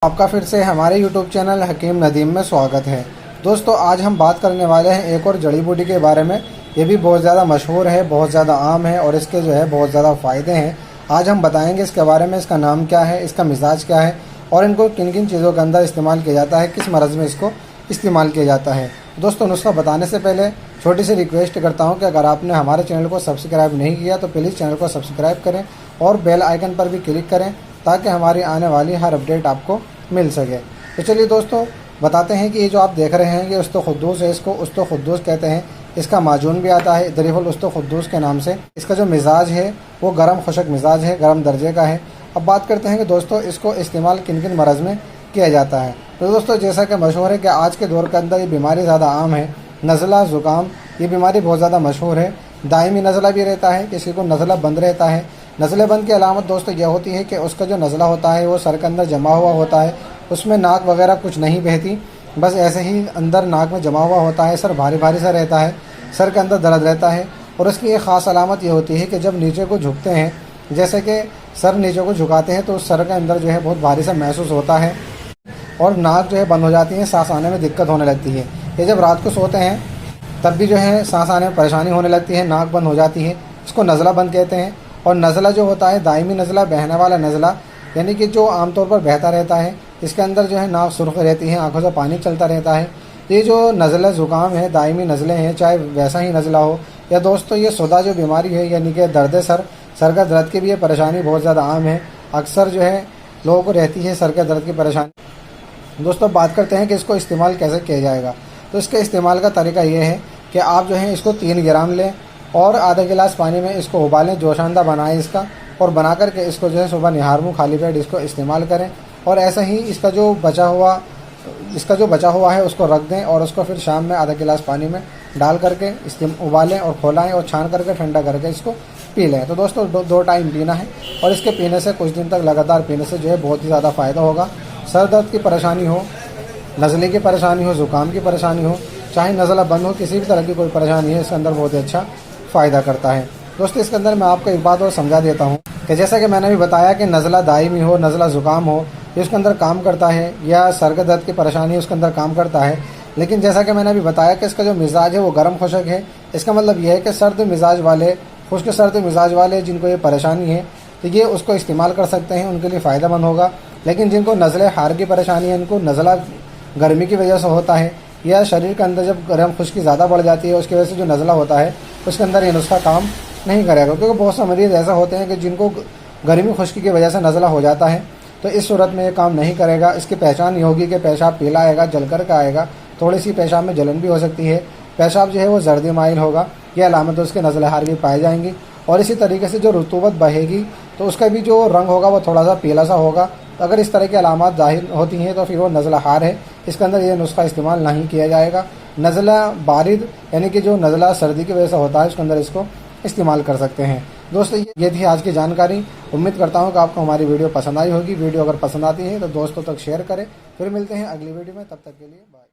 आपका फिर से हमारे YouTube चैनल हकीम नदीम में स्वागत है। दोस्तों आज हम बात करने वाले हैं एक और जड़ी बूटी के बारे में। ये भी बहुत ज़्यादा मशहूर है, बहुत ज़्यादा आम है और इसके जो है बहुत ज़्यादा फ़ायदे हैं। आज हम बताएंगे इसके बारे में, इसका नाम क्या है, इसका मिजाज क्या है और इनको किन किन चीज़ों के अंदर इस्तेमाल किया जाता है, किस मरज़ में इसको इस्तेमाल किया जाता है। दोस्तों नुस्खा बताने से पहले छोटी सी रिक्वेस्ट करता हूं कि अगर आपने हमारे चैनल को सब्सक्राइब नहीं किया तो प्लीज़ चैनल को सब्सक्राइब करें और बेल आइकन पर भी क्लिक करें ताकि हमारी आने वाली हर अपडेट आपको मिल सके। तो चलिए दोस्तों बताते हैं कि ये जो आप देख रहे हैं ये उस्तो खुद्दूस है, इसको उस्तो खुद्दूस कहते हैं। इसका माजून भी आता है दरीफुल उस्तो खुद्दूस के नाम से। इसका जो मिजाज है वो गर्म खुशक मिजाज है, गर्म दर्जे का है। अब बात करते हैं कि दोस्तों इसको इस्तेमाल किन किन मरज़ में किया जाता है। तो दोस्तों जैसा कि मशहूर है कि आज के दौर के अंदर ये बीमारी ज़्यादा आम है, नज़ला ज़ुकाम, ये बीमारी बहुत ज़्यादा मशहूर है। दायमी नज़ला भी रहता है, किसी को नज़ला बंद रहता है। नज़ले बंद की अलामत दोस्तों यह होती है कि उसका जो नज़ला होता है वो सर के अंदर जमा हुआ होता है, उसमें नाक वगैरह कुछ नहीं बहती, बस ऐसे ही अंदर नाक में जमा हुआ होता है। सर भारी भारी सा रहता है, सर के अंदर दर्द रहता है। और उसकी एक ख़ास अलामत ये होती है कि जब नीचे को झुकते हैं, जैसे कि सर नीचे को झुकाते हैं तो उस सर के अंदर जो है बहुत भारी सा महसूस होता है और नाक जो है बंद हो जाती है, सांस आने में दिक्कत होने लगती है। ये जब रात को सोते हैं तब भी जो है सांस आने में परेशानी होने लगती है, नाक बंद हो जाती है। इसको नज़ला बंद कहते हैं। और नज़ला जो होता है दायमी नज़ला, बहने वाला नज़ला, यानी कि जो आमतौर पर बहता रहता है, इसके अंदर जो है नाक सुर्ख रहती है, आंखों से पानी चलता रहता है। ये जो नज़ला ज़ुकाम है, दायमी नज़ले हैं, चाहे वैसा ही नज़ला हो या दोस्तों ये सौदा जो बीमारी है यानी कि दर्द सर का दर्द की भी ये परेशानी बहुत ज़्यादा आम है। अक्सर जो है लोगों को रहती है सर के दर्द की परेशानी। दोस्तों बात करते हैं कि इसको इस्तेमाल कैसे किया जाएगा। तो इसके इस्तेमाल का तरीका ये है कि आप जो है इसको 3 ग्राम लें और आधा गिलास पानी में इसको उबालें, जोशांदा बनाएं इसका, और बना करके इसको जो है सुबह निहार मुँह खाली पेट इसको इस्तेमाल करें। और ऐसा ही इसका जो बचा हुआ है उसको रख दें और उसको फिर शाम में आधा गिलास पानी में डाल करके उबालें और खोलाएं और छान करके ठंडा करके इसको पी लें। तो दोस्तों 2 टाइम पीना है और इसके पीने से कुछ दिन तक लगातार पीने से जो है बहुत ही ज़्यादा फ़ायदा होगा। सर दर्द की परेशानी हो, नज़ले की परेशानी हो, ज़ुकाम की परेशानी हो, चाहे नज़ला बंद हो, किसी भी तरह की कोई परेशानी है, इसके अंदर बहुत ही अच्छा फ़ायदा करता है। दोस्तों इसके अंदर मैं आपको एक बात और समझा देता हूँ कि जैसा कि मैंने भी बताया कि नज़ला दायमी हो, नज़ला ज़ुकाम हो, ये उसके अंदर काम करता है, या सर के दर्द की परेशानी है उसके अंदर काम करता है। लेकिन जैसा कि मैंने अभी बताया कि इसका जो मिजाज है वो गर्म खुशक है। इसका मतलब यह है कि सर्द मिजाज वाले, खुश्क सर्द मिजाज वाले जिनको ये परेशानी है तो ये उसको इस्तेमाल कर सकते हैं, उनके लिए फ़ायदेमंद होगा। लेकिन जिनको नज़ले हार की परेशानी है, इनको नज़ला गर्मी की वजह से होता है या शरीर के अंदर जब गर्म खुश्की ज़्यादा बढ़ जाती है उसकी वजह से जो नज़ला होता है उसके अंदर ये नुस्खा काम नहीं करेगा। क्योंकि बहुत से मरीज़ ऐसा होते हैं कि जिनको गर्मी खुश्की की वजह से नज़ला हो जाता है, तो इस सूरत में ये काम नहीं करेगा। इसकी पहचान ये होगी कि पेशाब पीला आएगा, जल कर का आएगा, थोड़ी सी पेशाब में जलन भी हो सकती है, पेशाब जो है वो जर्दी माइल होगा, ये अलामत उसके नज़ले हार की पाई जाएंगी। और इसी तरीके से जो रतूबत बहेगी तो उसका भी जो रंग होगा वो थोड़ा सा पीला सा होगा। अगर इस तरह की अलामत ज़ाहिर होती हैं तो फिर वो नज़ला हार है, इसके अंदर ये नुस्खा इस्तेमाल नहीं किया जाएगा। नज़ला बारिद यानी कि जो नज़ला सर्दी की वजह से होता है उसके अंदर इसको इस्तेमाल कर सकते हैं। दोस्तों ये थी आज की जानकारी। उम्मीद करता हूँ कि आपको हमारी वीडियो पसंद आई होगी। वीडियो अगर पसंद आती है तो दोस्तों तक शेयर करें। फिर मिलते हैं अगली वीडियो में, तब तक के लिए बाय।